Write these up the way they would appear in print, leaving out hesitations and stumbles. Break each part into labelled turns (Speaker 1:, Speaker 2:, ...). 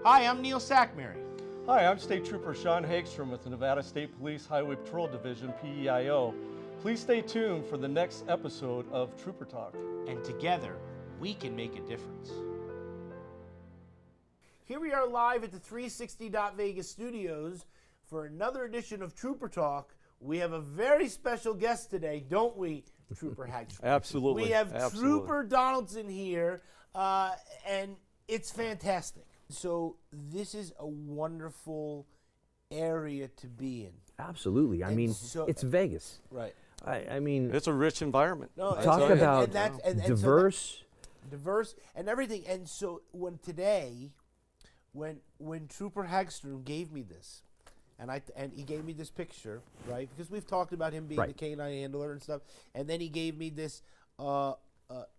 Speaker 1: Hi, I'm Neil Sackmary.
Speaker 2: Hi, I'm State Trooper Sean Hagstrom with the Nevada State Police Highway Patrol Division, PEIO. Please stay tuned for the next episode of Trooper Talk.
Speaker 1: And together, we can make a difference. Here we are live at the 360 Vegas studios for another edition of Trooper Talk. We have a very special guest today, don't we, Trooper Hagstrom?
Speaker 2: Absolutely.
Speaker 1: We have Trooper Donaldson here, and it's fantastic. So this is a wonderful area to be in.
Speaker 3: Absolutely. I mean, it's Vegas.
Speaker 1: Right.
Speaker 3: I mean,
Speaker 2: It's a rich environment.
Speaker 1: No,
Speaker 3: talk about diverse.
Speaker 1: Diverse and everything. And so when Trooper Hagstrom gave me this, and he gave me this picture, right? Because we've talked about him being the canine handler and stuff. And then he gave me this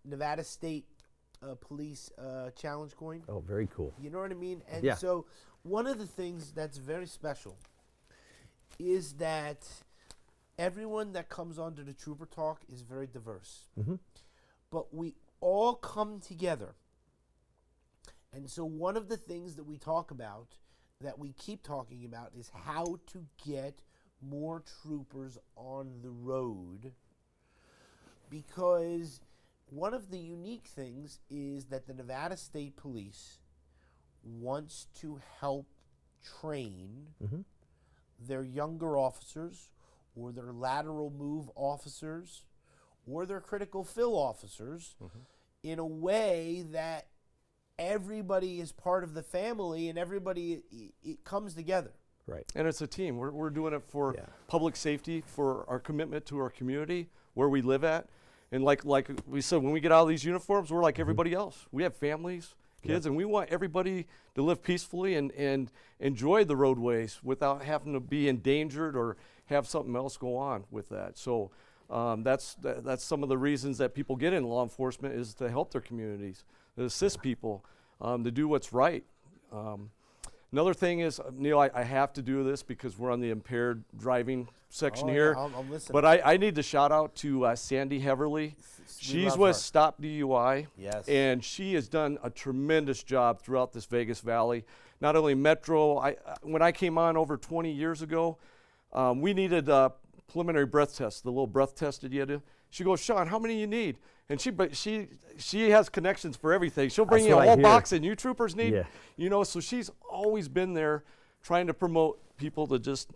Speaker 1: Nevada State Police challenge coin.
Speaker 3: Oh, very cool.
Speaker 1: You know what I mean? And so one of the things that's very special is that everyone that comes onto the Trooper Talk is very diverse.
Speaker 3: Mm-hmm.
Speaker 1: But we all come together. And so one of the things that we talk about, that we keep talking about, is how to get more troopers on the road. Because one of the unique things is that the Nevada State Police wants to help train their younger officers, or their lateral move officers, or their critical fill officers in a way that everybody is part of the family and everybody it comes together.
Speaker 3: Right.
Speaker 2: And it's a team. We're doing it for public safety, for our commitment to our community, where we live at. And like we said, when we get out of these uniforms, we're like everybody else. We have families, kids, and we want everybody to live peacefully and enjoy the roadways without having to be endangered or have something else go on with that. So that's some of the reasons that people get in law enforcement, is to help their communities, to assist people, to do what's right. Another thing is, Neil, I have to do this because we're on the impaired driving section here.
Speaker 1: I'm listening.
Speaker 2: But I need to shout out to Sandy Heverly. She's with Stop DUI.
Speaker 1: Yes.
Speaker 2: And she has done a tremendous job throughout this Vegas Valley. Not only Metro, when I came on over 20 years ago, we needed a preliminary breath test, the little breath test that you had to. She goes, Sean, how many you need? And she has connections for everything. She'll bring you a whole box, and you troopers need, so she's always been there trying to promote people to just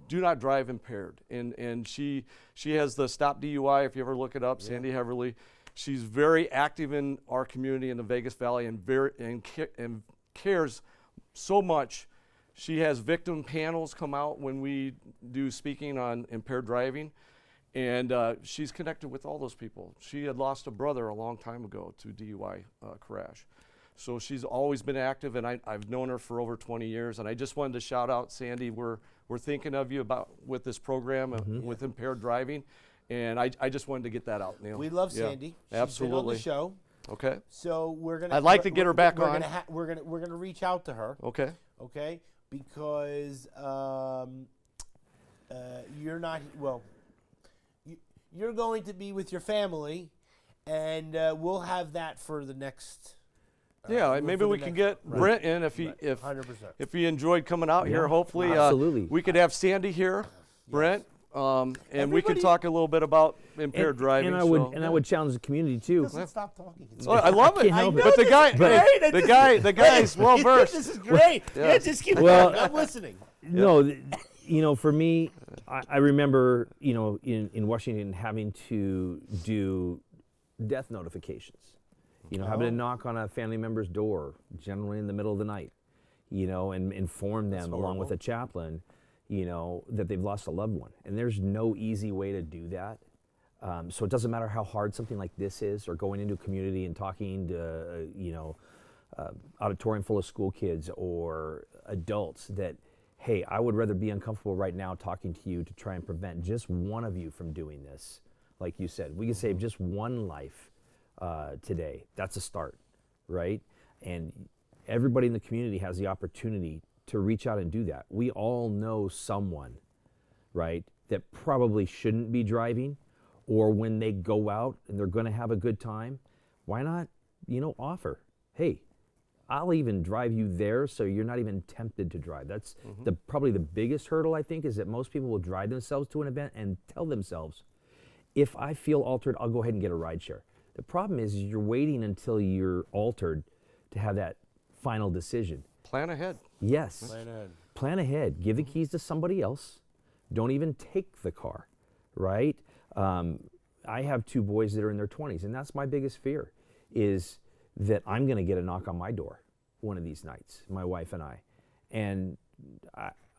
Speaker 2: do not drive impaired. And she has the Stop DUI, if you ever look it up, Sandy Heverly. She's very active in our community in the Vegas Valley and cares so much. She has victim panels come out when we do speaking on impaired driving. And she's connected with all those people. She had lost a brother a long time ago to DUI crash. So she's always been active, and I've known her for over 20 years. And I just wanted to shout out, Sandy, we're thinking of you with this program with impaired driving. And I just wanted to get that out, Neil.
Speaker 1: We love Sandy. She's
Speaker 2: absolutely.
Speaker 1: been on the show.
Speaker 2: Okay.
Speaker 1: So we're gonna.
Speaker 2: I'd like to get her back on.
Speaker 1: We're gonna reach out to her.
Speaker 2: Okay.
Speaker 1: Okay. Because you're not well. You're going to be with your family, and we'll have that for the next.
Speaker 2: Maybe we can get Brent in if
Speaker 1: 100%.
Speaker 2: If he enjoyed coming out here. Hopefully,
Speaker 3: absolutely.
Speaker 2: We could have Sandy here, Brent, and we could talk a little bit about impaired driving.
Speaker 3: And I would challenge the community too.
Speaker 1: Listen, stop talking.
Speaker 2: I love it.
Speaker 3: I know,
Speaker 2: but the guy's well versed.
Speaker 1: This is great. Yeah, just keep going. I'm listening.
Speaker 3: No, for me, I remember, in Washington having to do death notifications. Having to knock on a family member's door, generally in the middle of the night, and inform them along with a chaplain, that they've lost a loved one. And there's no easy way to do that. So it doesn't matter how hard something like this is, or going into a community and talking to, auditorium full of school kids or adults that, hey, I would rather be uncomfortable right now talking to you to try and prevent just one of you from doing this. Like you said, we can save just one life today. That's a start, right? And everybody in the community has the opportunity to reach out and do that. We all know someone, right, that probably shouldn't be driving, or when they go out and they're going to have a good time, why not, offer, hey, I'll even drive you there so you're not even tempted to drive. That's probably the biggest hurdle, I think, is that most people will drive themselves to an event and tell themselves, if I feel altered, I'll go ahead and get a ride share. The problem is you're waiting until you're altered to have that final decision.
Speaker 2: Plan ahead.
Speaker 3: Yes.
Speaker 1: Plan ahead.
Speaker 3: Plan ahead. Give the keys to somebody else. Don't even take the car, right? I have 2 boys that are in their 20s, and that's my biggest fear, is that I'm going to get a knock on my door one of these nights, my wife and I. And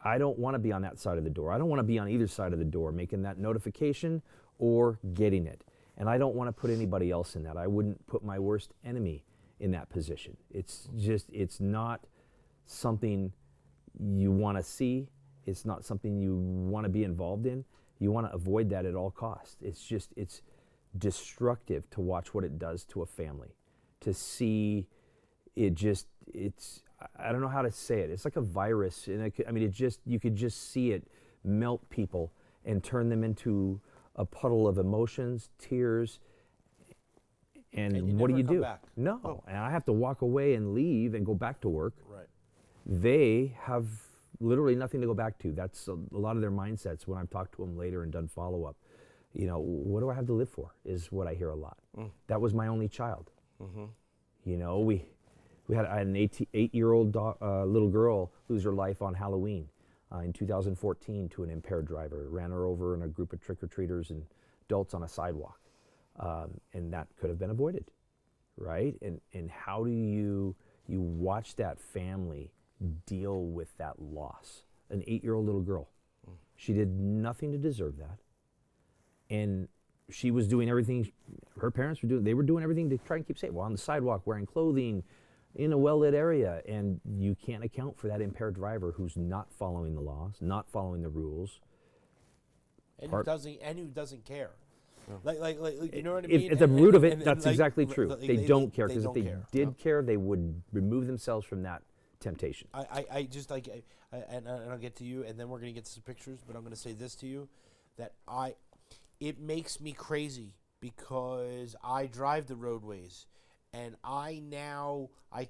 Speaker 3: I don't want to be on that side of the door. I don't want to be on either side of the door making that notification or getting it. And I don't want to put anybody else in that. I wouldn't put my worst enemy in that position. It's just, it's not something you want to see. It's not something you want to be involved in. You want to avoid that at all costs. It's just, it's destructive to watch what it does to a family. To see it just, it's, I don't know how to say it. It's like a virus. And I mean, it just, you could just see it melt people and turn them into a puddle of emotions, tears, and what do you do?
Speaker 1: Back.
Speaker 3: No, and I have to walk away and leave and go back to work.
Speaker 1: Right.
Speaker 3: They have literally nothing to go back to. That's a lot of their mindsets when I've talked to them later and done follow-up. You know, what do I have to live for is what I hear a lot. That was my only child. You know, I had an 8-year-old little girl lose her life on Halloween in 2014 to an impaired driver. Ran her over in a group of trick-or-treaters and adults on a sidewalk. And that could have been avoided, right? And how do you watch that family deal with that loss? An 8-year-old little girl. She did nothing to deserve that. And she was doing everything her parents were doing. They were doing everything to try and keep safe. Well, on the sidewalk, wearing clothing, in a well-lit area, and you can't account for that impaired driver who's not following the laws, not following the rules.
Speaker 1: And who doesn't care. Like, you know what I
Speaker 3: If
Speaker 1: mean?
Speaker 3: at the root of it, that's
Speaker 1: like,
Speaker 3: exactly true. They don't care, because if they
Speaker 1: care.
Speaker 3: did care, they would remove themselves from that temptation.
Speaker 1: I just like, and I'll get to you, and then we're gonna get to some pictures. But I'm gonna say this to you, that it makes me crazy because I drive the roadways, and I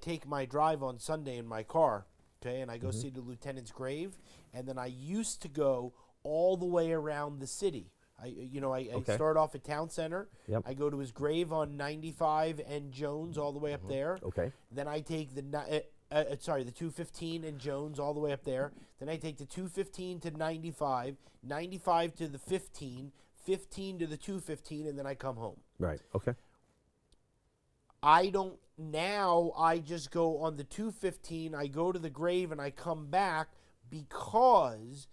Speaker 1: take my drive on Sunday in my car, okay, and I go see the lieutenant's grave, and then I used to go all the way around the city. I start off at Town Center.
Speaker 3: Yep.
Speaker 1: I go to his grave on 95 and Jones all the way up there.
Speaker 3: Okay.
Speaker 1: Then I take the 215 and Jones all the way up there. Then I take the 215 to 95, 95 to the 15, 15 to the 215, and then I come home.
Speaker 3: Right. Okay.
Speaker 1: I just go on the 215, I go to the grave, and I come back because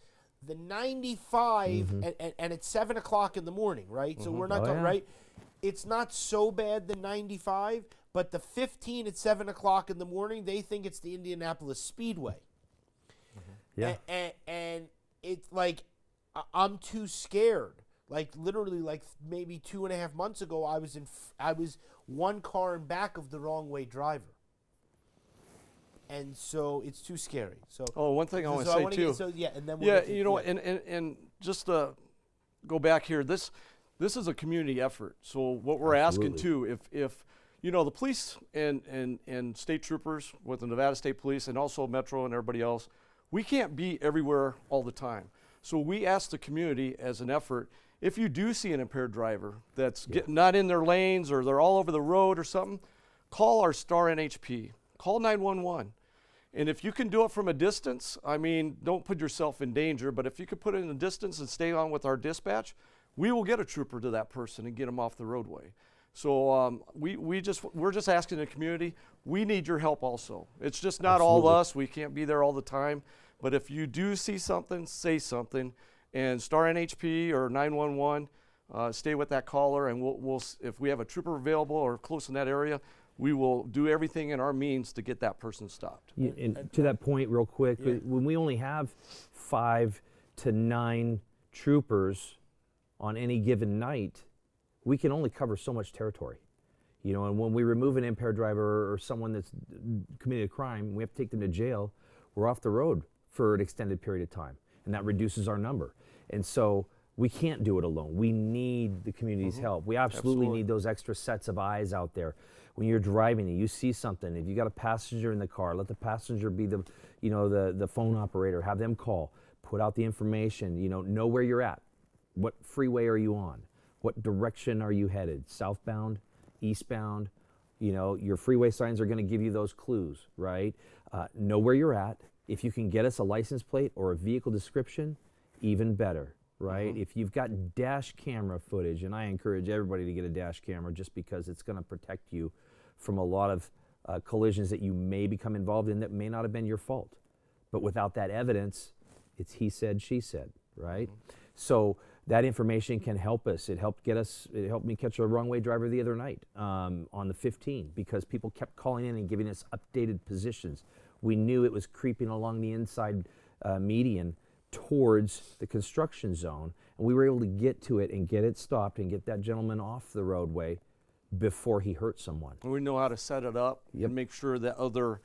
Speaker 1: the 95, and it's 7 o'clock in the morning, right? So we're not talking, right? It's not so bad, the 95, but the 15 at 7 o'clock in the morning, they think it's the Indianapolis Speedway.
Speaker 3: Yeah.
Speaker 1: And it's like, I'm too scared. Like literally, like maybe 2.5 months ago, I was one car in back of the wrong way driver, and so it's too scary. So
Speaker 2: one thing I want to say too.
Speaker 1: And then we'll
Speaker 2: you know, and just to go back here, this is a community effort. So what we're asking too, if you know, the police and state troopers with the Nevada State Police and also Metro and everybody else, we can't be everywhere all the time. So we ask the community as an effort, if you do see an impaired driver that's not in their lanes or they're all over the road or something, call our Star NHP, call 911. And if you can do it from a distance, I mean, don't put yourself in danger, but if you could put it in a distance and stay on with our dispatch, we will get a trooper to that person and get them off the roadway. So we're just asking the community, we need your help also. It's just not all us, we can't be there all the time, but if you do see something, say something. And Star NHP or 911, stay with that caller, and we'll if we have a trooper available or close in that area, we will do everything in our means to get that person stopped.
Speaker 3: And to that point, real quick, when we only have 5 to 9 troopers on any given night, we can only cover so much territory. You know, and when we remove an impaired driver or someone that's committed a crime, we have to take them to jail, we're off the road for an extended period of time, and that reduces our number. And so we can't do it alone. We need the community's help. We absolutely need those extra sets of eyes out there. When you're driving and you see something, if you got a passenger in the car, let the passenger be the, the phone operator, have them call, put out the information, know where you're at. What freeway are you on? What direction are you headed? Southbound, eastbound? Your freeway signs are going to give you those clues, right? Know where you're at. If you can get us a license plate or a vehicle description, even better, right? If you've got dash camera footage, and I encourage everybody to get a dash camera just because it's going to protect you from a lot of collisions that you may become involved in that may not have been your fault. But without that evidence, it's he said, she said, right? So that information can help us. It helped me catch a wrong way driver the other night on the 15 because people kept calling in and giving us updated positions. We knew it was creeping along the inside median towards the construction zone, and we were able to get to it and get it stopped and get that gentleman off the roadway before he hurt someone.
Speaker 2: And we know how to set it up and make sure that other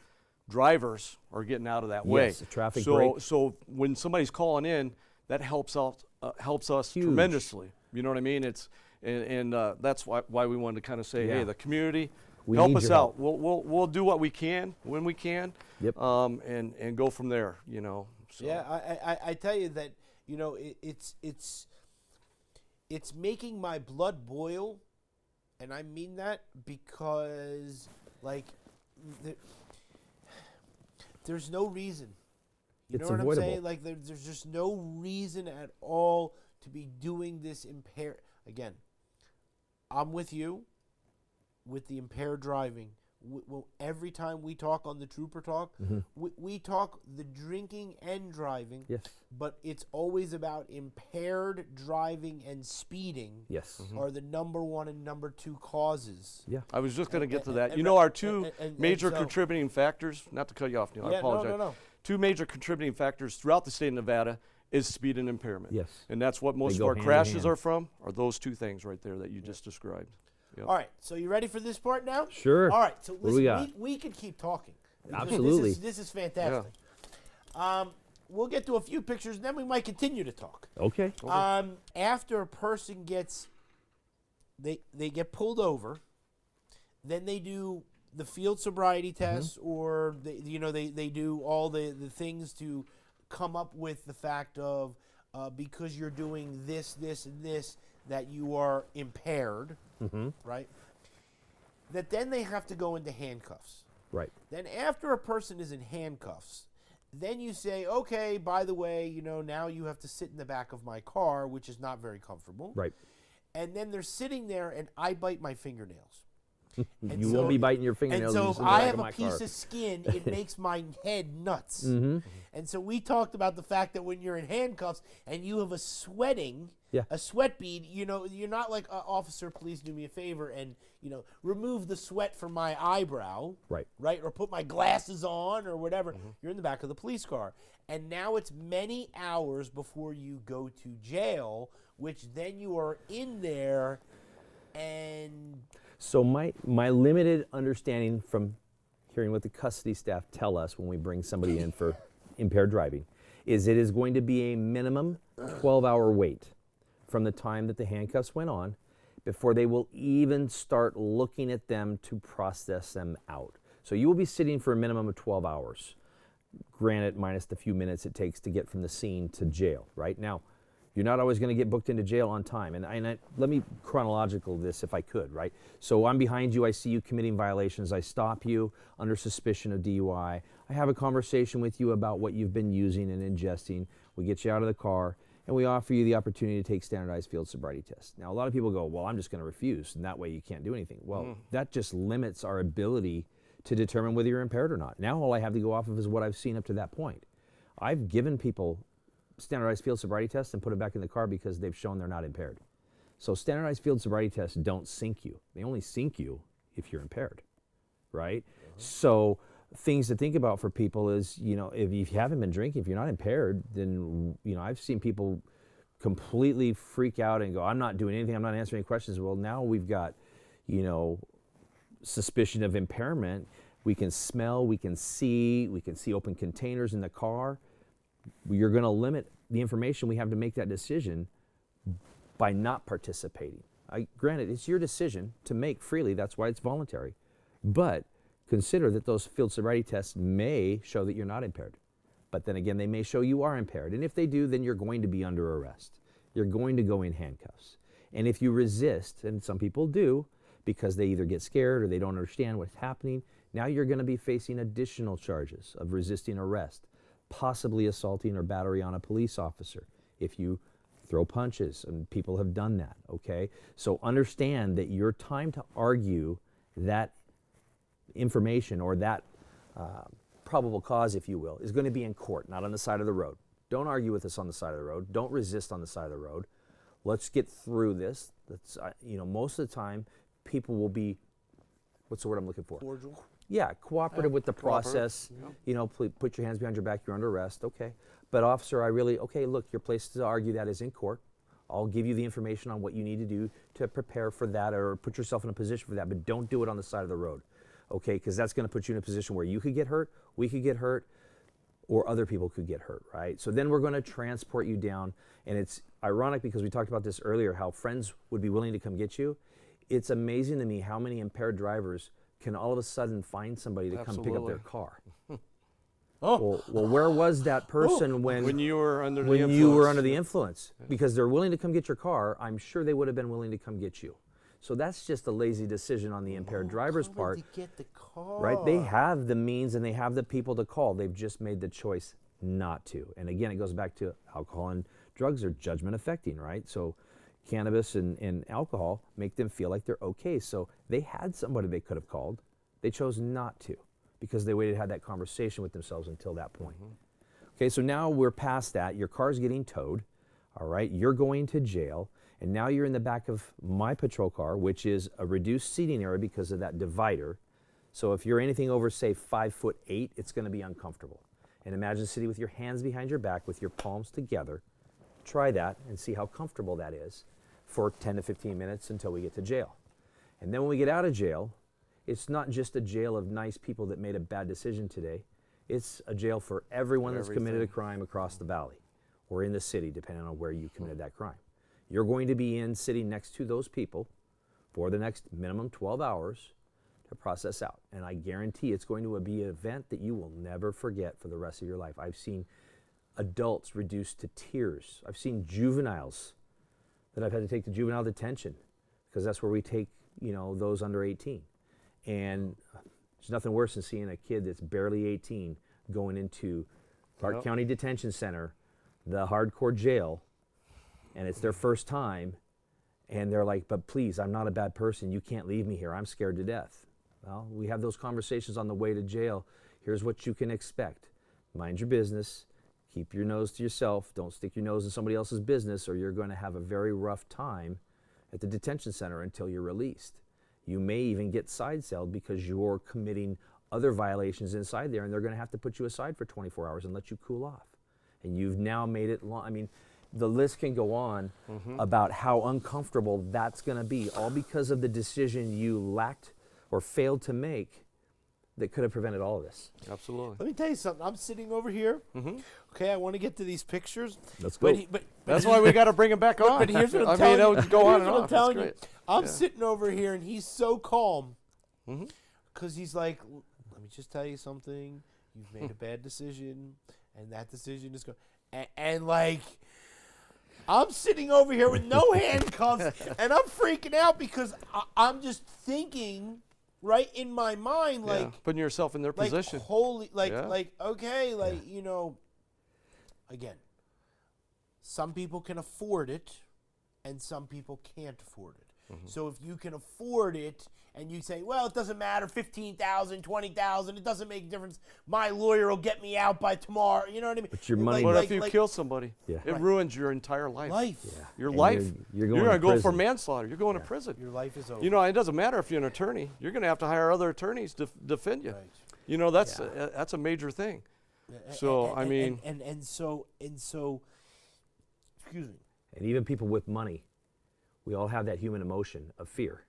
Speaker 2: drivers are getting out of that way.
Speaker 3: Yes, a traffic break.
Speaker 2: So when somebody's calling in, that helps us tremendously. You know what I mean? It's and that's why we wanted to kind of say, hey, the community, help us out. We'll do what we can when we can.
Speaker 3: Yep.
Speaker 2: And go from there. So.
Speaker 1: Yeah, I tell you that it's making my blood boil, and I mean that because there's no reason. You know what I'm saying? Like there's just no reason at all to be doing this impaired. Again, I'm with you with the impaired driving. Every time we talk on the Trooper Talk, we talk the drinking and driving.
Speaker 3: Yes.
Speaker 1: But it's always about impaired driving and speeding.
Speaker 3: Yes.
Speaker 1: Are the number one and number two causes.
Speaker 3: Yeah.
Speaker 2: I was just going to get to that. Our two major contributing factors, not to cut you off, Neil, I apologize.
Speaker 1: No.
Speaker 2: Two major contributing factors throughout the state of Nevada is speed and impairment.
Speaker 3: Yes.
Speaker 2: And that's what most of our crashes are from, are those two things right there that you just described. Yep.
Speaker 1: All right, so you ready for this part now?
Speaker 3: Sure.
Speaker 1: All right, so
Speaker 3: what do we got?
Speaker 1: We could keep talking.
Speaker 3: Absolutely.
Speaker 1: This is fantastic. Yeah. We'll get to a few pictures, and then we might continue to talk.
Speaker 3: Okay.
Speaker 1: After a person they get pulled over, then they do the field sobriety test, or they do all the things to come up with the fact of because you're doing this, this, and this, that you are impaired, right? That then they have to go into handcuffs.
Speaker 3: Right.
Speaker 1: Then after a person is in handcuffs, then you say, okay, by the way, now you have to sit in the back of my car, which is not very comfortable.
Speaker 3: Right.
Speaker 1: And then they're sitting there, and I bite my fingernails.
Speaker 3: You won't be biting your fingernails.
Speaker 1: And so if I have a piece of skin, it makes my head nuts. And so we talked about the fact that when you're in handcuffs and you have a sweat bead, you're not like, officer, please do me a favor and, remove the sweat from my eyebrow.
Speaker 3: Right.
Speaker 1: Right? Or put my glasses on or whatever. You're in the back of the police car. And now it's many hours before you go to jail, which then you are in there and...
Speaker 3: So my limited understanding from hearing what the custody staff tell us when we bring somebody in for impaired driving is it is going to be a minimum 12-hour wait from the time that the handcuffs went on before they will even start looking at them to process them out. So you will be sitting for a minimum of 12 hours, granted minus the few minutes it takes to get from the scene to jail, right? Now, you're not always going to get booked into jail on time. And let me chronological this if I could, right? So I'm behind you. I see you committing violations. I stop you under suspicion of DUI. I have a conversation with you about what you've been using and ingesting. We get you out of the car, and we offer you the opportunity to take standardized field sobriety tests. Now, a lot of people go, well, I'm just going to refuse, and that way you can't do anything. Well, that just limits our ability to determine whether you're impaired or not. Now all I have to go off of is what I've seen up to that point. I've given people standardized field sobriety tests and put it back in the car because they've shown they're not impaired. So standardized field sobriety tests don't sink you. They only sink you if you're impaired, right? So things to think about for people is, if you haven't been drinking, if you're not impaired, then, I've seen people completely freak out and go, I'm not doing anything, I'm not answering any questions. Well, now we've got, suspicion of impairment. We can smell, we can see open containers in the car. You're going to limit the information we have to make that decision by not participating. Granted, it's your decision to make freely. That's why it's voluntary. But consider that those field sobriety tests may show that you're not impaired. But then again, they may show you are impaired. And if they do, then you're going to be under arrest. You're going to go in handcuffs. And if you resist, and some people do, because they either get scared or they don't understand what's happening, now you're going to be facing additional charges of resisting arrest, possibly assaulting or battery on a police officer if you throw punches, and people have done that, okay? So understand that your time to argue that information or that probable cause, if you will, is going to be in court, not on the side of the road. Don't argue with us on the side of the road. Don't resist on the side of the road. Let's get through this. Let's, most of the time, people will be, what's the word I'm looking for?
Speaker 1: Cordial.
Speaker 3: Yeah, cooperative with the process. Please put your hands behind your back, you're under arrest, okay. But officer, okay, look, your place to argue that is in court. I'll give you the information on what you need to do to prepare for that or put yourself in a position for that, but don't do it on the side of the road, okay, because that's going to put you in a position where you could get hurt, we could get hurt, or other people could get hurt, right? So then we're going to transport you down, and it's ironic because we talked about this earlier, how friends would be willing to come get you. It's amazing to me how many impaired drivers can all of a sudden find somebody to come pick up their car. Well, where was that person when
Speaker 2: you were under the
Speaker 3: when
Speaker 2: influence?
Speaker 3: you were under the influence? Because they're willing to come get your car, I'm sure they would have been willing to come get you. So that's just a lazy decision on the impaired driver's part.
Speaker 1: To get the car.
Speaker 3: Right? They have the means and they have the people to call. They've just made the choice not to. And again, it goes back to alcohol and drugs are judgment affecting, right? So cannabis and alcohol make them feel like they're okay. So they had somebody they could have called. They chose not to because they waited, had that conversation with themselves until that point. Okay, so now we're past that. Your car's getting towed, all right? You're going to jail, and now you're in the back of my patrol car, which is a reduced seating area because of that divider. So if you're anything over, say, 5'8", it's gonna be uncomfortable. And imagine sitting with your hands behind your back with your palms together. Try that and see how comfortable that is for 10 to 15 minutes until we get to jail. And then when we get out of jail, it's not just a jail of nice people that made a bad decision today. It's a jail for everyone that's committed a crime across the valley or in the city, depending on where you committed that crime. You're going to be in sitting next to those people for the next minimum 12 hours to process out. And I guarantee it's going to be an event that you will never forget for the rest of your life. I've seen adults reduced to tears. I've seen juveniles that I've had to take to juvenile detention because that's where we take, those under 18. And there's nothing worse than seeing a kid that's barely 18 going into Clark County Detention Center, the hardcore jail, and it's their first time, and they're like, but please, I'm not a bad person. You can't leave me here. I'm scared to death. Well, we have those conversations on the way to jail. Here's what you can expect. Mind your business. Keep your nose to yourself. Don't stick your nose in somebody else's business or you're going to have a very rough time at the detention center until you're released. You may even get side-celled because you're committing other violations inside there and they're going to have to put you aside for 24 hours and let you cool off. And you've now made it long. I mean, the list can go on about how uncomfortable that's going to be, all because of the decision you lacked or failed to make that could have prevented all of this.
Speaker 2: Absolutely.
Speaker 1: Let me tell you something. I'm sitting over here. Okay, I want to get to these pictures.
Speaker 3: Let's go.
Speaker 1: But
Speaker 2: That's why we got to bring him back on.
Speaker 1: But here's what I'm
Speaker 2: I
Speaker 1: telling
Speaker 2: mean,
Speaker 1: you.
Speaker 2: that would go on
Speaker 1: Here's
Speaker 2: and
Speaker 1: what
Speaker 2: on.
Speaker 1: I'm telling
Speaker 2: That's
Speaker 1: you.
Speaker 2: great.
Speaker 1: I'm sitting over here, and he's so calm because he's like, let me just tell you something. You've made a bad decision, and that decision is going. And like, I'm sitting over here with no handcuffs, and I'm freaking out because I'm just thinking, right in my mind, like
Speaker 2: putting yourself in their
Speaker 1: like
Speaker 2: position.
Speaker 1: holy, like
Speaker 2: Yeah.
Speaker 1: like okay, like again, some people can afford it, and some people can't afford it. So if you can afford it and you say, well, it doesn't matter, 15,000, 20,000, it doesn't make a difference. My lawyer will get me out by tomorrow. You know what I mean?
Speaker 3: But your money-
Speaker 2: What if you kill somebody?
Speaker 3: Yeah.
Speaker 2: It ruins your entire life.
Speaker 1: life.
Speaker 2: Your
Speaker 3: And
Speaker 2: life.
Speaker 3: you're going
Speaker 2: gonna
Speaker 3: to
Speaker 2: go for
Speaker 3: prison.
Speaker 2: manslaughter. You're going to prison.
Speaker 1: Your life is over.
Speaker 2: It doesn't matter if you're an attorney. You're going to have to hire other attorneys to defend you.
Speaker 1: Right.
Speaker 2: That's a major thing. So I mean,
Speaker 1: and so excuse me.
Speaker 3: And even people with money, we all have that human emotion of fear.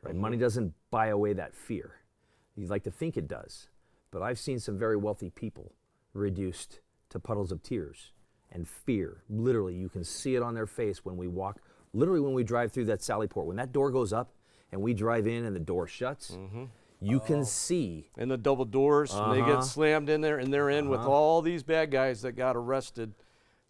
Speaker 3: Right? Money doesn't buy away that fear. You'd like to think it does. But I've seen some very wealthy people reduced to puddles of tears and fear. Literally, you can see it on their face when we walk, literally when we drive through that Sally Port. When that door goes up and we drive in and the door shuts, You can see.
Speaker 2: And the double doors, and they get slammed in there, and they're in with all these bad guys that got arrested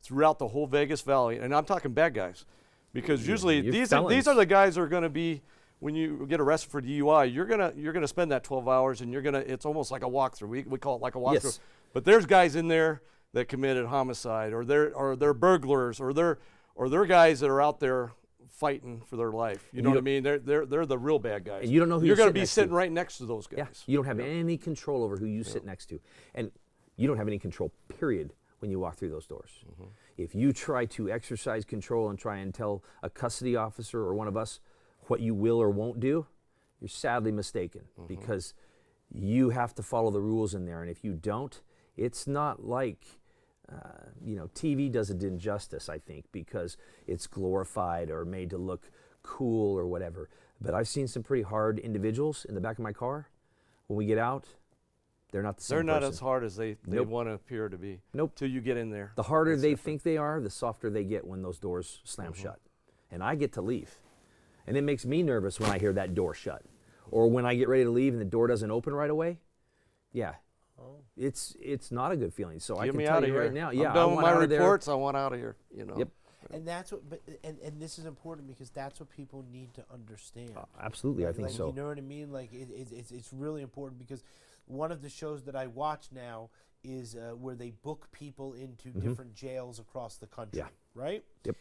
Speaker 2: throughout the whole Vegas Valley. And I'm talking bad guys, because usually these are the guys that are going to be, when you get arrested for DUI, you're gonna spend that 12 hours, and it's almost like a walkthrough. We call it like a walkthrough.
Speaker 3: Yes.
Speaker 2: But there's guys in there that committed homicide, or they're burglars, or they're guys that are out there fighting for their life. You know what I mean? They're the real bad guys.
Speaker 3: And you don't know who
Speaker 2: you're going to
Speaker 3: sitting
Speaker 2: be
Speaker 3: next
Speaker 2: sitting
Speaker 3: to.
Speaker 2: right next to those guys.
Speaker 3: Yeah. You don't have any control over who you sit next to, and you don't have any control. Period. When you walk through those doors, if you try to exercise control and try and tell a custody officer or one of us what you will or won't do, you're sadly mistaken, because you have to follow the rules in there, and if you don't, it's not like TV does it injustice, I think, because it's glorified or made to look cool or whatever. But I've seen some pretty hard individuals in the back of my car. When we get out, they're not the same
Speaker 2: They're not
Speaker 3: person.
Speaker 2: as hard as they want to appear to be.
Speaker 3: Nope.
Speaker 2: Till you get in there.
Speaker 3: The harder they think they are, the softer they get when those doors slam shut. And I get to leave. And it makes me nervous when I hear that door shut. Or when I get ready to leave and the door doesn't open right away. Yeah. It's not a good feeling. So I
Speaker 2: Get
Speaker 3: can
Speaker 2: me
Speaker 3: tell
Speaker 2: out of
Speaker 3: you
Speaker 2: here.
Speaker 3: right now.
Speaker 2: I'm
Speaker 3: Yeah,
Speaker 2: done with my
Speaker 3: out of there.
Speaker 2: reports. I want out of here.
Speaker 3: Yep.
Speaker 1: And that's what, and this is important, because that's what people need to understand.
Speaker 3: Absolutely, I think
Speaker 1: Like,
Speaker 3: so.
Speaker 1: You know what I mean? Like it's really important, because one of the shows that I watch now is where they book people into different jails across the country.
Speaker 3: Yeah.
Speaker 1: Right.
Speaker 3: Yep.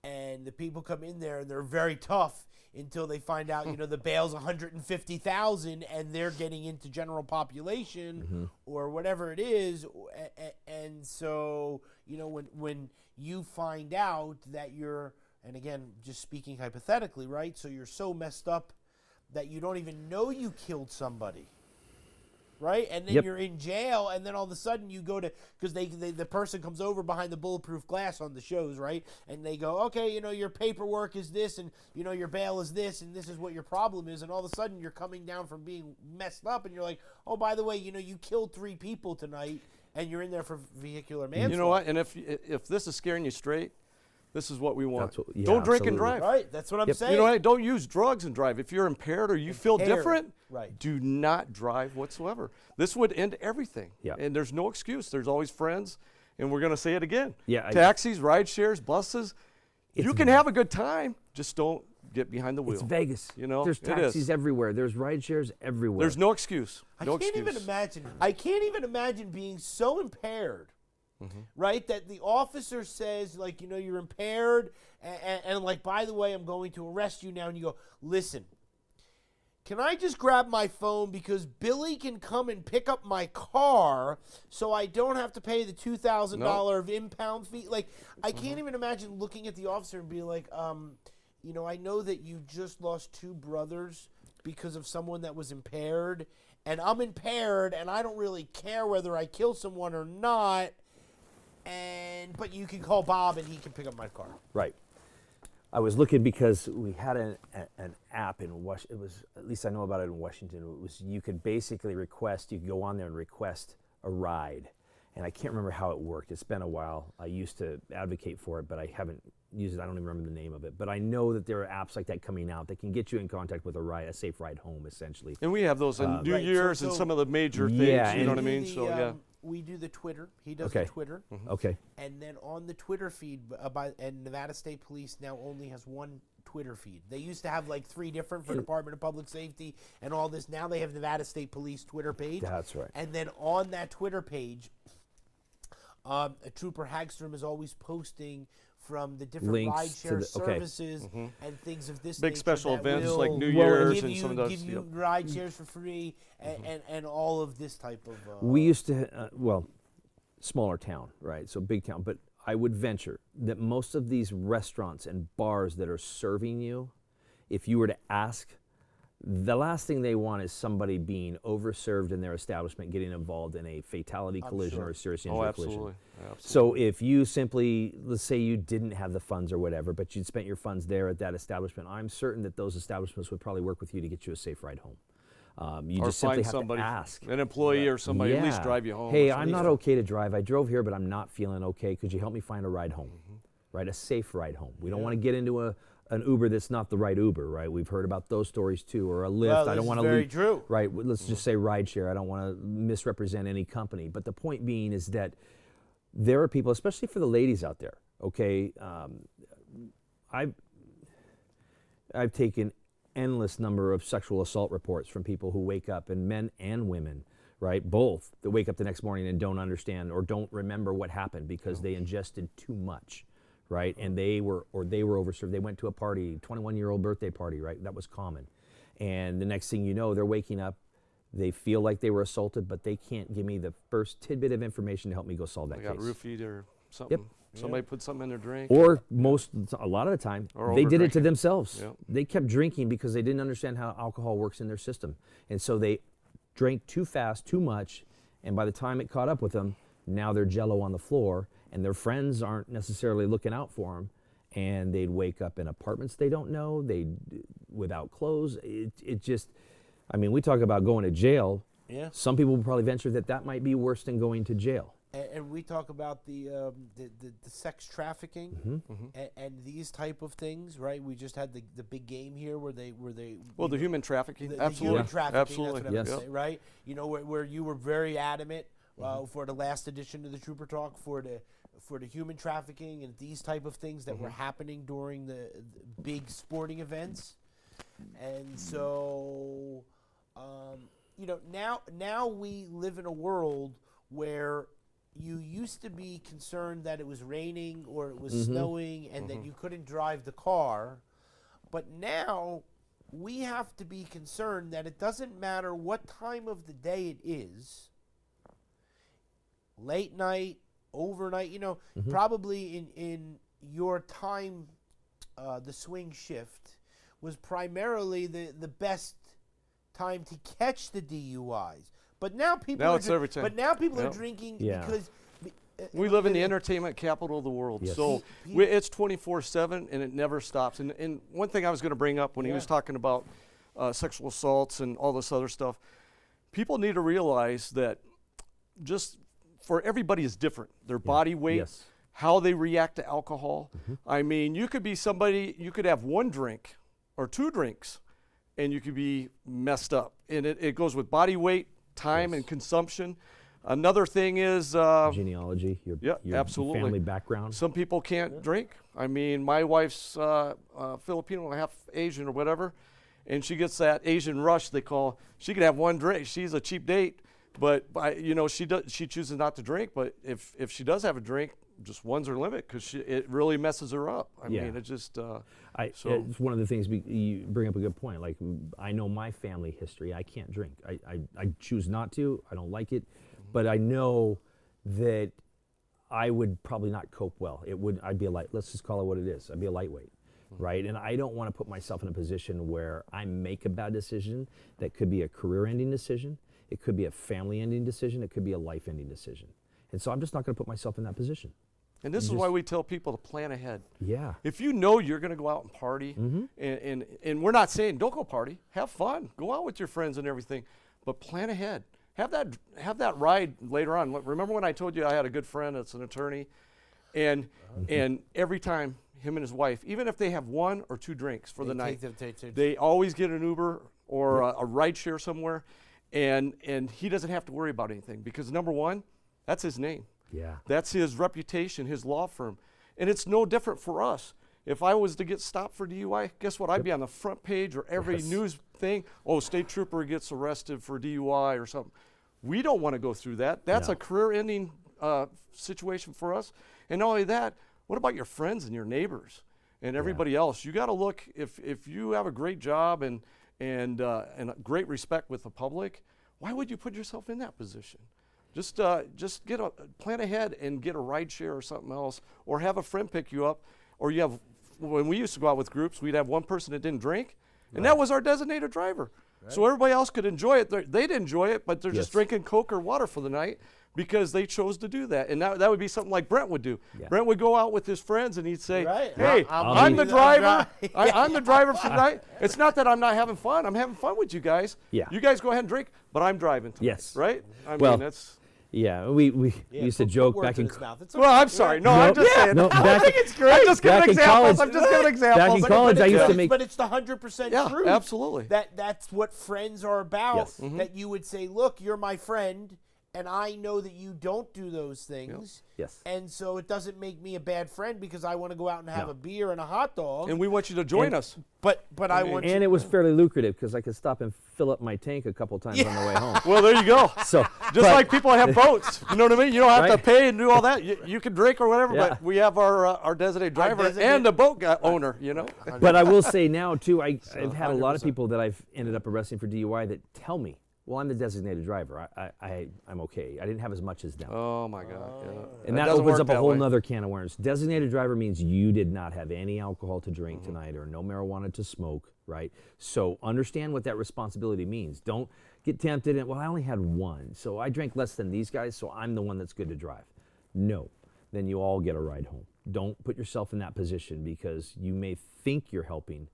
Speaker 1: And the people come in there and they're very tough until they find out, the bail's 150,000 and they're getting into general population or whatever it is. And so, when you find out that you're, and again, just speaking hypothetically, right? So you're so messed up that you don't even know you killed somebody. Right, and then you're in jail, and then all of a sudden you go to, because the person comes over behind the bulletproof glass on the shows, right, and they go, okay, your paperwork is this, and your bail is this, and this is what your problem is, and all of a sudden you're coming down from being messed up, and you're like, oh, by the way, you killed 3 people tonight, and you're in there for vehicular manslaughter.
Speaker 2: You know what? And if this is scaring you straight, this is what we want.
Speaker 3: Yeah,
Speaker 2: don't drink and
Speaker 3: absolutely.
Speaker 2: drive.
Speaker 1: Right, that's what I'm saying.
Speaker 2: You know what? Don't use drugs and drive. If you're impaired or you feel different,
Speaker 1: right,
Speaker 2: do not drive whatsoever. This would end everything.
Speaker 3: Yeah.
Speaker 2: And there's no excuse. There's always friends, and we're going to say it again.
Speaker 3: Yeah,
Speaker 2: Taxis, ride shares, buses. You can have a good time. Just don't get behind the wheel.
Speaker 3: It's Vegas.
Speaker 2: it
Speaker 3: There's
Speaker 2: is.
Speaker 3: taxis everywhere. There's ride shares everywhere.
Speaker 2: There's no excuse.
Speaker 1: I
Speaker 2: No
Speaker 1: can't
Speaker 2: excuse.
Speaker 1: even imagine. I can't even imagine being so impaired, right? That the officer says, like, you're impaired, and like, by the way, I'm going to arrest you now. And you go, listen, can I just grab my phone because Billy can come and pick up my car, so I don't have to pay the $2,000 of impound fee? Like, I can't even imagine looking at the officer and being like, I know that you just lost 2 brothers because of someone that was impaired, and I'm impaired, and I don't really care whether I kill someone or not, but you can call Bob and he can pick up my car.
Speaker 3: Right. I was looking because we had an app in Washington. It was, at least I know about it in Washington. It was, you could basically request, you could go on there and request a ride. And I can't remember how it worked. It's been a while. I used to advocate for it, but I haven't used it. I don't even remember the name of it. But I know that there are apps like that coming out that can get you in contact with a safe ride home, essentially.
Speaker 2: And we have those on New
Speaker 1: Right,
Speaker 2: Year's and
Speaker 1: so-
Speaker 2: some of the major things.
Speaker 3: Yeah,
Speaker 2: You know what I
Speaker 1: We do
Speaker 2: mean?
Speaker 1: the,
Speaker 2: So, yeah.
Speaker 1: We do the Twitter. He does the Twitter.
Speaker 3: Okay.
Speaker 1: And then on the Twitter feed, and Nevada State Police now only has 1 Twitter feed. They used to have like 3 different for Department of Public Safety and all this. Now they have Nevada State Police Twitter page.
Speaker 3: That's right.
Speaker 1: And then on that Twitter page, Trooper Hagstrom is always posting from the different
Speaker 3: Links to
Speaker 1: rideshare
Speaker 3: the- okay.
Speaker 1: services and things of this
Speaker 2: Big
Speaker 1: nature
Speaker 2: special
Speaker 1: that
Speaker 2: events
Speaker 1: will
Speaker 2: like New
Speaker 3: Well,
Speaker 2: Year's
Speaker 1: give
Speaker 2: and
Speaker 1: you,
Speaker 2: some of those.
Speaker 1: give you
Speaker 2: Yep.
Speaker 1: ride shares for free and all of this type of.
Speaker 3: We used to, smaller town, right? So big town. But I would venture that most of these restaurants and bars that are serving you, if you were to ask, the last thing they want is somebody being overserved in their establishment, getting involved in a fatality collision or a serious injury
Speaker 2: Oh,
Speaker 3: collision.
Speaker 2: absolutely.
Speaker 3: So if you simply, let's say you didn't have the funds or whatever, but you'd spent your funds there at that establishment, I'm certain that those establishments would probably work with you to get you a safe ride home. You
Speaker 2: Or
Speaker 3: just simply
Speaker 2: find
Speaker 3: have
Speaker 2: somebody,
Speaker 3: to ask.
Speaker 2: an employee or somebody, at least
Speaker 3: Yeah.
Speaker 2: drive you home.
Speaker 3: Hey,
Speaker 2: or
Speaker 3: I'm
Speaker 2: something.
Speaker 3: not okay to drive. I drove here, but I'm not feeling okay. Could you help me find a ride home? Right, a safe ride home. We don't want to get into an Uber that's not the right Uber, right? We've heard about those stories too, or a Lyft.
Speaker 1: Well,
Speaker 3: I
Speaker 1: this
Speaker 3: don't
Speaker 1: is
Speaker 3: want to
Speaker 1: very true.
Speaker 3: Right. Let's just say rideshare. I don't want to misrepresent any company, but the point being is that there are people, especially for the ladies out there. Okay, I've taken endless number of sexual assault reports from people who wake up, and men and women, right, both, that wake up the next morning and don't understand or don't remember what happened because they ingested too much, right? And they were overserved. They went to a party, 21-year-old birthday party, right? That was common. And the next thing you know, they're waking up, they feel like they were assaulted, but they can't give me the first tidbit of information to help me go solve that
Speaker 2: They
Speaker 3: case.
Speaker 2: got roofied or something.
Speaker 3: Yep.
Speaker 2: Somebody put something in their drink.
Speaker 3: Or a lot of the time,
Speaker 2: Or
Speaker 3: they did it to
Speaker 2: over-drinking.
Speaker 3: themselves.
Speaker 2: Yep.
Speaker 3: They kept drinking because they didn't understand how alcohol works in their system. And so they drank too fast, too much, and by the time it caught up with them, now they're jello on the floor, and their friends aren't necessarily looking out for them, and they'd wake up in apartments they don't know, without clothes. It just, I mean, we talk about going to jail.
Speaker 1: Yeah.
Speaker 3: Some people would probably venture that might be worse than going to jail.
Speaker 1: And we talk about the sex trafficking and these type of things, right? We just had the big game here where they
Speaker 2: Well, the human trafficking,
Speaker 1: the
Speaker 2: absolutely.
Speaker 1: human trafficking,
Speaker 2: Absolutely.
Speaker 1: that's what I'm
Speaker 3: Yes.
Speaker 1: gonna say, right? You know, where you were very adamant for the last edition of the Trooper Talk for the human trafficking and these type of things that were happening during the big sporting events, and so you know, now we live in a world where you used to be concerned that it was raining or it was snowing and that you couldn't drive the car. But now we have to be concerned that it doesn't matter what time of the day it is, late night, overnight, you know, probably in your time, the swing shift was primarily the best time to catch the DUIs. But now people
Speaker 2: Now
Speaker 1: are
Speaker 2: it's every time.
Speaker 1: But now people are
Speaker 2: Yep.
Speaker 1: drinking
Speaker 3: Yeah.
Speaker 1: because
Speaker 2: We live in the entertainment capital of the world,
Speaker 3: Yes.
Speaker 2: so it's 24/7 and it never stops. And one thing I was going to bring up when he was talking about sexual assaults and all this other stuff, people need to realize that just for everybody is different. Their body weight,
Speaker 3: Yes.
Speaker 2: how they react to alcohol. I mean, you could be somebody, you could have one drink or two drinks, and you could be messed up. And it goes with body weight, time, and consumption. Another thing is
Speaker 3: Genealogy, your
Speaker 2: absolutely.
Speaker 3: family background.
Speaker 2: Some people can't drink. I mean, my wife's Filipino, half Asian or whatever, and she gets that Asian rush they call. She could have one drink. She's a cheap date, but you know, she chooses not to drink. But if she does have a drink, just one's her limit because it really messes her up. I mean, it just.
Speaker 3: It's one of the things you bring up a good point. Like, I know my family history. I can't drink. I choose not to. I don't like it, but I know that I would probably not cope well. I'd be let's just call it what it is. I'd be a lightweight, right? And I don't want to put myself in a position where I make a bad decision that could be a career-ending decision. It could be a family-ending decision. It could be a life-ending decision. And so I'm just not going to put myself in that position.
Speaker 2: And this is why we tell people to plan ahead.
Speaker 3: Yeah.
Speaker 2: If you know you're going to go out and party, and we're not saying don't go party, have fun, go out with your friends and everything, but plan ahead. Have that ride later on. Remember when I told you I had a good friend that's an attorney, and every time him and his wife, even if they have one or two drinks for the night, they always get an Uber or a ride share somewhere, and he doesn't have to worry about anything because number one, that's his name.
Speaker 3: Yeah.
Speaker 2: That's his reputation, his law firm. And it's no different for us. If I was to get stopped for DUI, guess what? I'd be on the front page or every news thing. Oh, state trooper gets arrested for DUI or something. We don't want to go through that. That's a career-ending situation for us. And not only that, what about your friends and your neighbors and everybody else? You got to look, if you have a great job and a great respect with the public, why would you put yourself in that position? Just plan ahead and get a ride share or something else, or have a friend pick you up, or you have. When we used to go out with groups, we'd have one person that didn't drink, and that was our designated driver. Right. So everybody else could enjoy it. They'd enjoy it, but they're just drinking Coke or water for the night because they chose to do that. And that would be something like Brent would do. Yeah. Brent would go out with his friends and he'd say, "Hey, I'm the driver. I'm the driver for the night. It's not that I'm not having fun. I'm having fun with you guys.
Speaker 3: Yeah.
Speaker 2: You guys go ahead and drink, but I'm driving tonight."
Speaker 3: Yes.
Speaker 2: Right? I
Speaker 3: well,
Speaker 2: mean, that's.
Speaker 3: Yeah, we
Speaker 1: Yeah,
Speaker 3: used to
Speaker 1: put
Speaker 3: joke
Speaker 1: words
Speaker 3: back in
Speaker 1: his mouth. It's
Speaker 2: Well, I'm sorry. No, I'm just saying.
Speaker 3: no,
Speaker 2: I think it's great. I'm just
Speaker 3: back
Speaker 2: giving
Speaker 3: in
Speaker 2: examples.
Speaker 3: college-
Speaker 2: I'm just giving examples.
Speaker 3: back in college, I used to make.
Speaker 1: But it's the 100%
Speaker 2: Yeah,
Speaker 1: truth.
Speaker 2: absolutely.
Speaker 1: That's what friends are about.
Speaker 3: Yes.
Speaker 1: That you would say, look, you're my friend, and I know that you don't do those things.
Speaker 3: Yes.
Speaker 1: And so it doesn't make me a bad friend because I want to go out and have
Speaker 3: No.
Speaker 1: a beer and a hot dog.
Speaker 2: And we want you to join us.
Speaker 1: But I want you.
Speaker 3: And it was fairly lucrative because I could stop and fill up my tank a couple times on the way home.
Speaker 2: Well, there you go.
Speaker 3: So
Speaker 2: Just
Speaker 3: but-
Speaker 2: like people have boats, you know what I mean? You don't have to
Speaker 3: Right.
Speaker 2: pay and do all that. You can drink or whatever,
Speaker 3: Yeah.
Speaker 2: but we have our designated driver
Speaker 1: designated-
Speaker 2: and the boat owner, you know?
Speaker 3: But I will say now too, I've had a lot of
Speaker 2: 100%.
Speaker 3: people that I've ended up arresting for DUI that tell me, "Well, I'm the designated driver. I'm okay. I didn't have as much as them."
Speaker 2: Oh, my God. Yeah.
Speaker 3: And that
Speaker 2: doesn't
Speaker 3: opens
Speaker 2: work
Speaker 3: up a
Speaker 2: that
Speaker 3: whole
Speaker 2: way.
Speaker 3: nother can of worms. Designated driver means you did not have any alcohol to
Speaker 2: Mm-hmm.
Speaker 3: drink tonight or no marijuana to smoke, right? So understand what that responsibility means. Don't get tempted and, well, I only had one, so I drank less than these guys, so I'm the one that's good to drive. No, then you all get a ride home. Don't put yourself in that position because you may think you're helping,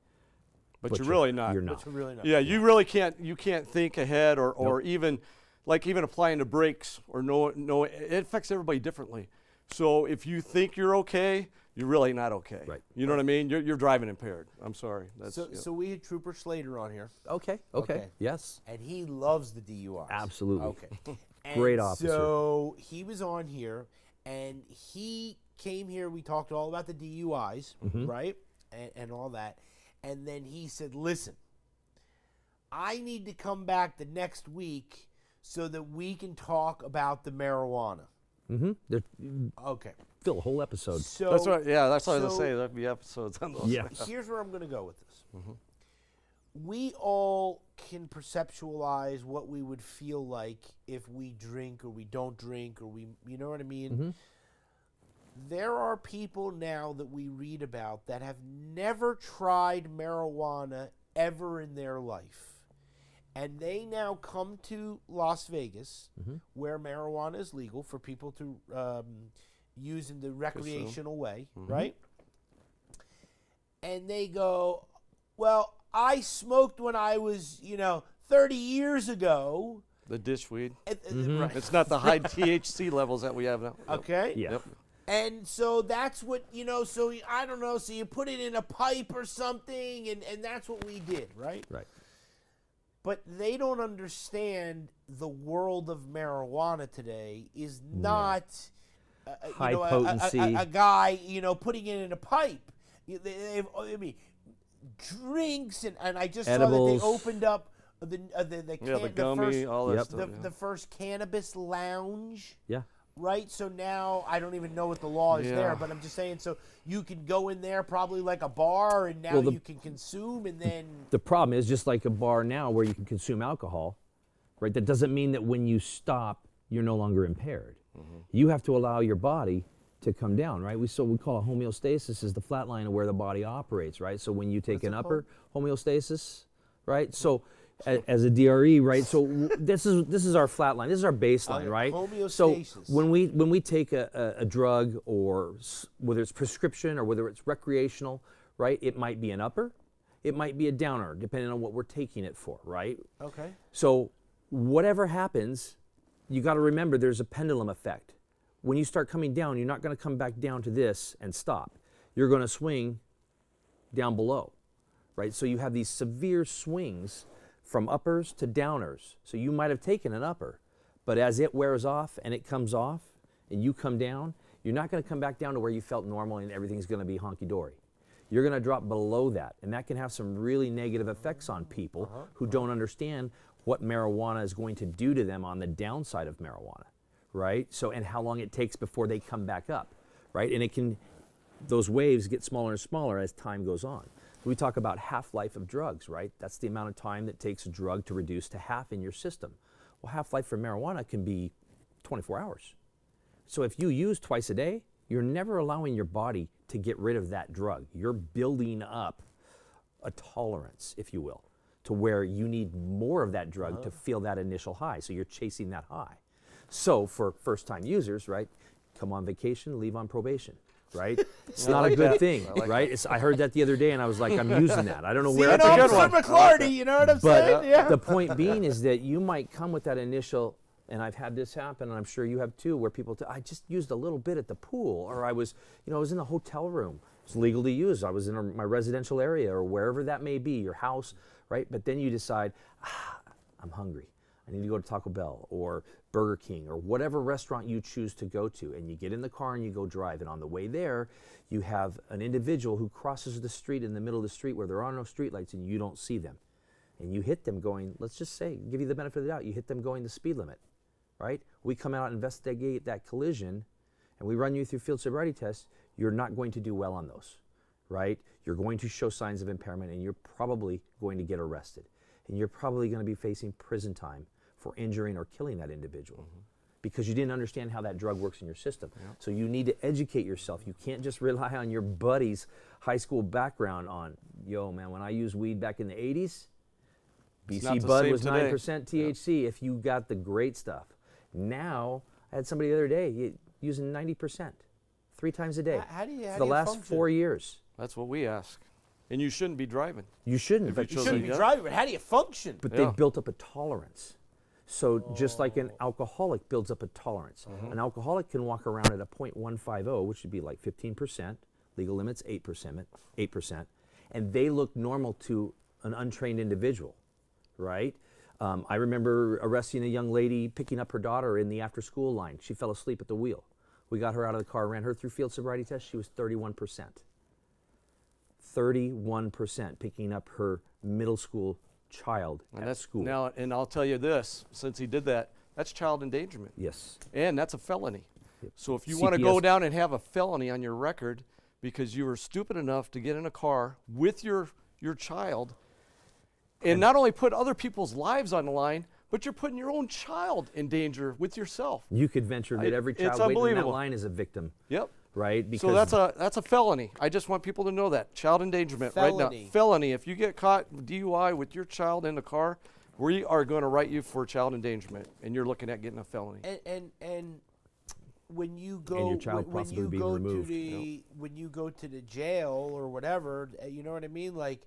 Speaker 2: But you're really not.
Speaker 3: You're not.
Speaker 1: You're really not.
Speaker 2: Yeah, you really can't. You can't think ahead, or even applying the brakes, or no. It affects everybody differently. So if you think you're okay, you're really not okay.
Speaker 3: Right.
Speaker 2: You know what I mean? You're driving impaired. I'm sorry. That's,
Speaker 1: So we had Trooper Slater on here,
Speaker 3: Okay.
Speaker 1: Okay.
Speaker 3: Yes.
Speaker 1: and he loves the DUIs.
Speaker 3: Absolutely.
Speaker 1: Okay.
Speaker 3: Great
Speaker 1: And
Speaker 3: officer.
Speaker 1: So he was on here, and he came here. We talked all about the DUIs, right, and all that. And then he said, "Listen, I need to come back the next week so that we can talk about the marijuana."
Speaker 3: Mm-hmm.
Speaker 1: Okay.
Speaker 3: Fill a whole episode.
Speaker 1: So
Speaker 2: that's what. Yeah, that's what I was
Speaker 1: so
Speaker 2: gonna say. There'll be episodes on those.
Speaker 3: Yeah.
Speaker 1: here's where I'm going to go with this. We all can conceptualize what we would feel like if we drink or we don't drink or you know what I mean? There are people now that we read about that have never tried marijuana ever in their life. And they now come to Las Vegas, where marijuana is legal for people to use in the recreational way, right? And they go, well, I smoked when I was, 30 years ago.
Speaker 2: The dish weed.
Speaker 1: Right.
Speaker 2: It's not the high THC levels that we have now.
Speaker 1: Okay.
Speaker 3: Yeah.
Speaker 2: Yep.
Speaker 1: And so that's what, so I don't know, so you put it in a pipe or something, and that's what we did, right?
Speaker 3: Right.
Speaker 1: But they don't understand the world of marijuana today is not
Speaker 3: High potency.
Speaker 1: a guy, putting it in a pipe. I mean, drinks, and I just
Speaker 3: Edibles.
Speaker 1: saw that they opened up the
Speaker 2: gummy,
Speaker 1: first,
Speaker 2: all that
Speaker 3: Yep.
Speaker 2: stuff.
Speaker 1: the first cannabis lounge.
Speaker 3: Yeah.
Speaker 1: Right, so now I don't even know what the law is
Speaker 2: Yeah.
Speaker 1: there, but I'm just saying. So you can go in there probably like a bar, and now
Speaker 3: Well,
Speaker 1: you can consume, and then
Speaker 3: The problem is just like a bar now where you can consume alcohol, right? That doesn't mean that when you stop, you're no longer impaired. You have to allow your body to come down, right? We call it homeostasis is the flat line of where the body operates, right? So when you take an upper homeostasis, right? So as a DRE, right? So this is our flat line. This is our baseline, right? So
Speaker 1: homeostasis.
Speaker 3: when we take a drug, or whether it's prescription or whether it's recreational, right? It might be an upper, it might be a downer, depending on what we're taking it for, right?
Speaker 1: okay,
Speaker 3: So whatever happens, you got to remember there's a pendulum effect. When you start coming down, you're not going to come back down to this and stop. You're going to swing down below, right? So you have these severe swings from uppers to downers. So you might have taken an upper, but as it wears off and it comes off and you come down, you're not going to come back down to where you felt normal and everything's going to be honky-dory. You're going to drop below that, and that can have some really negative effects on people who don't understand what marijuana is going to do to them on the downside of marijuana, right? So, and how long it takes before they come back up, right? And those waves get smaller and smaller as time goes on. We talk about half-life of drugs, right? That's the amount of time that takes a drug to reduce to half in your system. Well, half-life for marijuana can be 24 hours. So if you use twice a day, you're never allowing your body to get rid of that drug. You're building up a tolerance, if you will, to where you need more of that drug to feel that initial high. So you're chasing that high. So for first-time users, right, come on vacation, leave on probation, right? It's not a good thing, right? I heard that the other day, and I was like, I'm using that. I don't know where
Speaker 1: Officer McClarty, you know what I'm saying?
Speaker 3: but
Speaker 1: Yeah.
Speaker 3: the point being is that you might come with that initial And I've had this happen, and I'm sure you have too, where people, I just used a little bit at the pool, or I was in the hotel room. It's legal to use. I was in my residential area or wherever that may be, your house, right? But then you decide, I'm hungry. I need to go to Taco Bell or Burger King or whatever restaurant you choose to go to. And you get in the car and you go drive. And on the way there, you have an individual who crosses the street in the middle of the street where there are no streetlights and you don't see them. And you hit them going, let's just say, give you the benefit of the doubt, you hit them going the speed limit, right? We come out and investigate that collision and we run you through field sobriety tests. You're not going to do well on those, right? You're going to show signs of impairment and you're probably going to get arrested. And you're probably going to be facing prison time for injuring or killing that individual because you didn't understand how that drug works in your system. So you need to educate yourself. You can't just rely on your buddy's high school background on, yo, man, when I used weed back in the 80s, BC Bud was 9% THC if you got the great stuff. Now, I had somebody the other day using 90%, 3 times a day for the last 4 years.
Speaker 2: That's what we ask. And you shouldn't be driving.
Speaker 3: You shouldn't.
Speaker 2: If
Speaker 1: You shouldn't be driving, but how do you function?
Speaker 3: But they've built up a tolerance. So just like an alcoholic builds up a tolerance. An alcoholic can walk around at a 0.150, which would be like 15%, legal limits 8%, and they look normal to an untrained individual, right? I remember arresting a young lady picking up her daughter in the after-school line. She fell asleep at the wheel. We got her out of the car, ran her through field sobriety test. She was 31%. 31% picking up her middle school child at school.
Speaker 2: Now, and I'll tell you this, since he did that, that's child endangerment.
Speaker 3: Yes.
Speaker 2: And that's a felony.
Speaker 3: Yep.
Speaker 2: So if you want to go down and have a felony on your record because you were stupid enough to get in a car with your child and not only put other people's lives on the line, but you're putting your own child in danger with yourself.
Speaker 3: You could venture that every child waiting in that line is a victim.
Speaker 2: Yep.
Speaker 3: Right?
Speaker 2: Because so that's a felony. I just want people to know that. Child endangerment right now. Felony. If you get caught DUI with your child in the car, we are going to write you for child endangerment, and you're looking at getting a felony.
Speaker 1: And when you go when you go to the jail or whatever, you know what I mean? Like,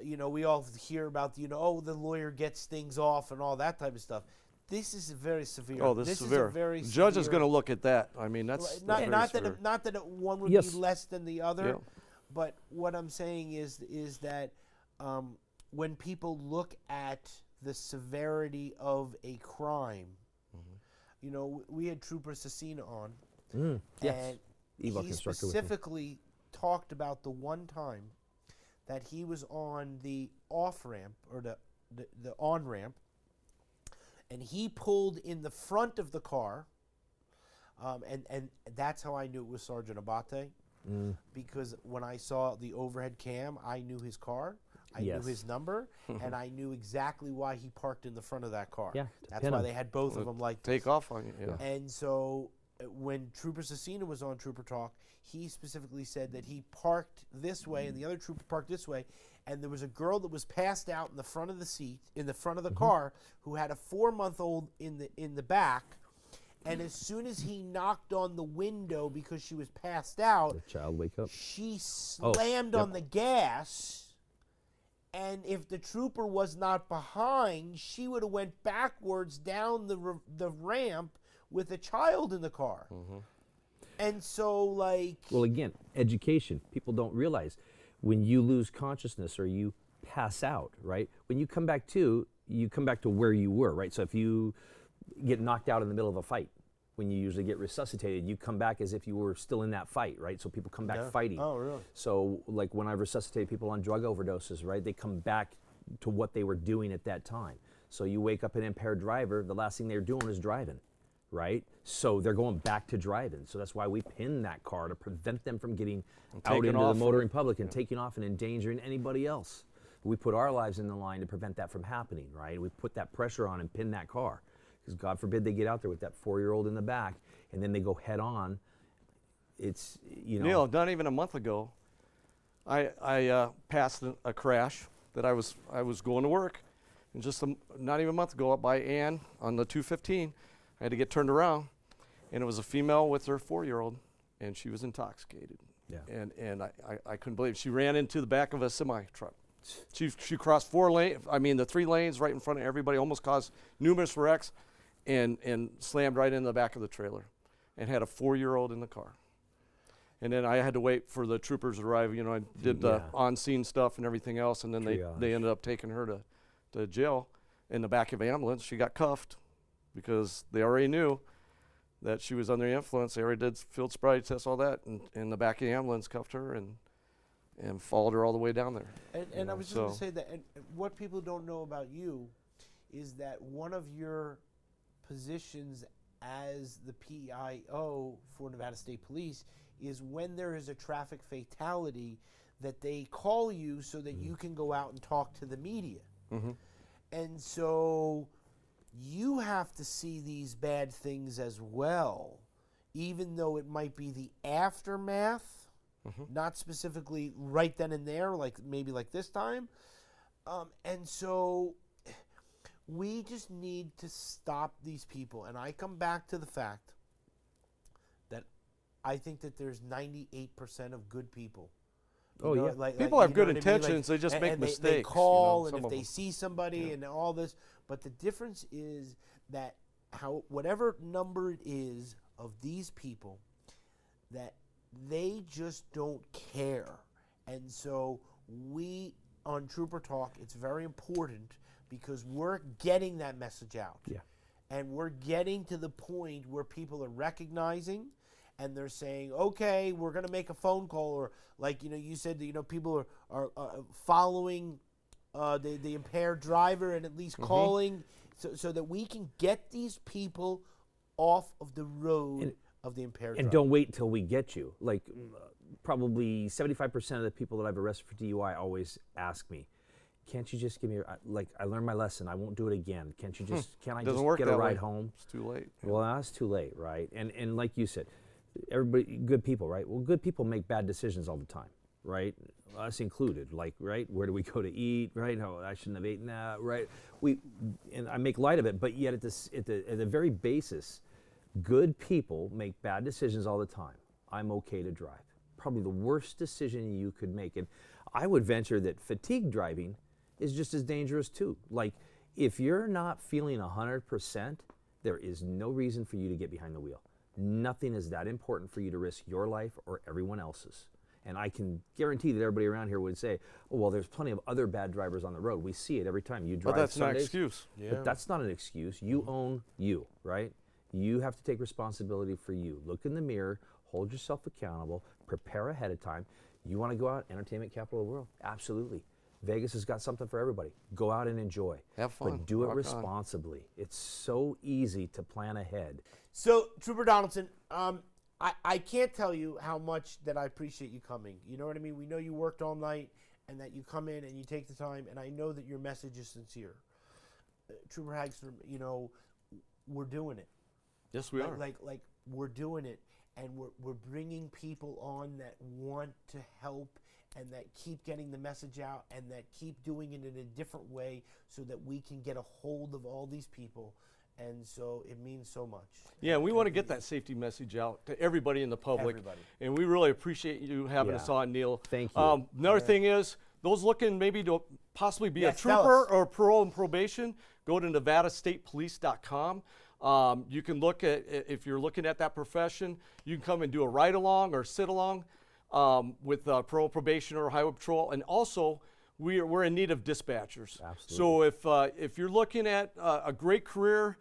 Speaker 1: we all hear about the lawyer gets things off and all that type of stuff. This is very severe.
Speaker 2: Oh, this is severe. The judge is going to look at that. I mean, that's
Speaker 1: not that one would be less than the other, but what I'm saying is that when people look at the severity of a crime, we had Trooper Cecina on, and he specifically talked about the one time that he was on the off ramp or the on ramp. And he pulled in the front of the car, and that's how I knew it was Sergeant Abate, because when I saw the overhead cam, I knew his car, I knew his number, and I knew exactly why he parked in the front of that car. Yeah, that's why they had both of them like
Speaker 2: take off on you. Yeah.
Speaker 1: And so when Trooper Cecina was on Trooper Talk, he specifically said that he parked this way and the other trooper parked this way. And there was a girl that was passed out in the front of the seat, in the front of the car, who had a 4-month-old in the back. And as soon as he knocked on the window because she was passed out,
Speaker 3: the child wake up.
Speaker 1: She slammed on the gas. And if the trooper was not behind, she would have went backwards down the ramp with a child in the car. And so, well,
Speaker 3: again, education. People don't realize. When you lose consciousness or you pass out, right? When you come back to where you were, right? So if you get knocked out in the middle of a fight, when you usually get resuscitated, you come back as if you were still in that fight, right? So people come back fighting.
Speaker 1: Oh, really?
Speaker 3: So like when I resuscitate people on drug overdoses, right? They come back to what they were doing at that time. So you wake up an impaired driver, the last thing they're doing is driving, right? So they're going back to driving. So that's why we pin that car to prevent them from getting out into the motoring public and taking off and endangering anybody else. We put our lives in the line to prevent that from happening, right? We put that pressure on and pin that car. Because God forbid they get out there with that 4-year-old in the back and then they go head on. It's,
Speaker 2: Neil, not even a month ago, I passed a crash that I was going to work. And just not even a month ago, up by Ann on the 215, I had to get turned around. And it was a female with her 4-year-old, and she was intoxicated. Yeah. And I couldn't believe it. She ran into the back of a semi-truck. She crossed the 3 lanes right in front of everybody, almost caused numerous wrecks. and slammed right in the back of the trailer and had a 4-year-old in the car. And then I had to wait for the troopers to arrive. You know, I did the on-scene stuff and everything else, and then they ended up taking her to jail in the back of an ambulance. She got cuffed because they already knew that she was under the influence. They already did field sobriety tests, all that, and in the back of the ambulance cuffed her and followed her all the way down there.
Speaker 1: And I was just going to say that, and what people don't know about you is that one of your positions as the PIO for Nevada State Police is when there is a traffic fatality that they call you so that you can go out and talk to the media. And so you have to see these bad things as well, even though it might be the aftermath, not specifically right then and there, like maybe like this time. And so we just need to stop these people. And I come back to the fact that I think that there's 98% of good people.
Speaker 3: Oh, yeah.
Speaker 2: People have good intentions. They just make mistakes.
Speaker 1: They call, and if they see somebody and all this. But the difference is that whatever number it is of these people, that they just don't care. And so we, on Trooper Talk, it's very important because we're getting that message out. Yeah. And we're getting to the point where people are recognizing and they're saying, okay, we're going to make a phone call, or like, you said that, people are following the impaired driver and at least calling so that we can get these people off of the road of the impaired driver.
Speaker 3: And don't wait till we get you. Like probably 75% of the people that I've arrested for DUI always ask me, can't you just give me, I learned my lesson, I won't do it again. Can't I just get a ride home?
Speaker 2: It's too late.
Speaker 3: Well, that's too late, right? And like you said, everybody, good people, right? Well, good people make bad decisions all the time, right? Us included, like, right? Where do we go to eat, right? No, I shouldn't have eaten that, right? And I make light of it, but yet at the very basis, good people make bad decisions all the time. I'm okay to drive. Probably the worst decision you could make. And I would venture that fatigue driving is just as dangerous too. Like, if you're not feeling 100%, there is no reason for you to get behind the wheel. Nothing is that important for you to risk your life or everyone else's. And I can guarantee that everybody around here would say, oh, well, there's plenty of other bad drivers on the road. We see it every time you drive.
Speaker 2: But that's
Speaker 3: Sundays.
Speaker 2: not an excuse.
Speaker 3: Yeah. But that's not an excuse. You own you, right? You have to take responsibility for you. Look in the mirror, hold yourself accountable, prepare ahead of time. You want to go out, entertainment capital of the world? Absolutely. Vegas has got something for everybody. Go out and enjoy.
Speaker 2: Have fun.
Speaker 3: But do it responsibly. It's so easy to plan ahead.
Speaker 1: So, Trooper Donaldson, I can't tell you how much that I appreciate you coming. You know what I mean? We know you worked all night and that you come in and you take the time, and I know that your message is sincere. Trooper Hagstrom, we're doing it.
Speaker 2: Yes, we are.
Speaker 1: Like we're doing it, and we're bringing people on that want to help and that keep getting the message out and that keep doing it in a different way so that we can get a hold of all these people. And so it means so much.
Speaker 2: Yeah, we want to get that safety message out to everybody in the public.
Speaker 1: Everybody.
Speaker 2: And we really appreciate you having us on, Neil.
Speaker 3: Thank you.
Speaker 2: Another thing is, those looking maybe to possibly be a
Speaker 1: tell
Speaker 2: trooper
Speaker 1: us.
Speaker 2: or parole and probation, go to NevadaStatePolice.com. You can look at, if you're looking at that profession, you can come and do a ride-along or sit-along with parole, probation, or highway patrol. And also, we're in need of dispatchers.
Speaker 3: Absolutely.
Speaker 2: So if you're looking at a great career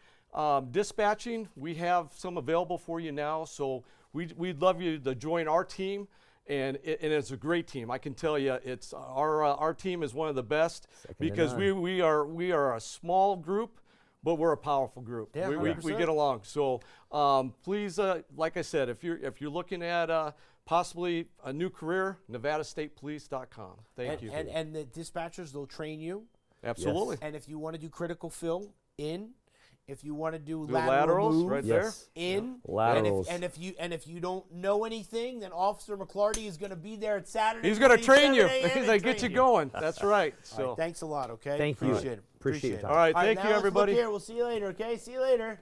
Speaker 2: dispatching, we have some available for you now. So we'd love you to join our team, and it's a great team. I can tell you, it's our team is one of the best because we are a small group, but we're a powerful group.
Speaker 1: Yeah,
Speaker 2: we get along. So please, like I said, if you're looking at possibly a new career, NevadaStatePolice.com. Thank you.
Speaker 1: And the dispatchers, they'll train you.
Speaker 2: Absolutely.
Speaker 1: Yes. And if you want to do critical fill, if you want to do
Speaker 2: laterals
Speaker 1: move,
Speaker 2: right
Speaker 3: Yes.
Speaker 2: there.
Speaker 3: Laterals.
Speaker 1: And if you don't know anything, then Officer McClarty is going to be there at Saturday.
Speaker 2: He's going to train you.
Speaker 1: 7 a.m.
Speaker 2: He's going to get you going. That's right. So
Speaker 1: All right, thanks a lot, okay?
Speaker 3: Thank you.
Speaker 1: Appreciate it.
Speaker 3: Appreciate it.
Speaker 2: all right,
Speaker 1: All right,
Speaker 2: thank
Speaker 1: now
Speaker 2: you,
Speaker 1: let's look
Speaker 2: everybody.
Speaker 1: here. We'll see you later, okay? See you later.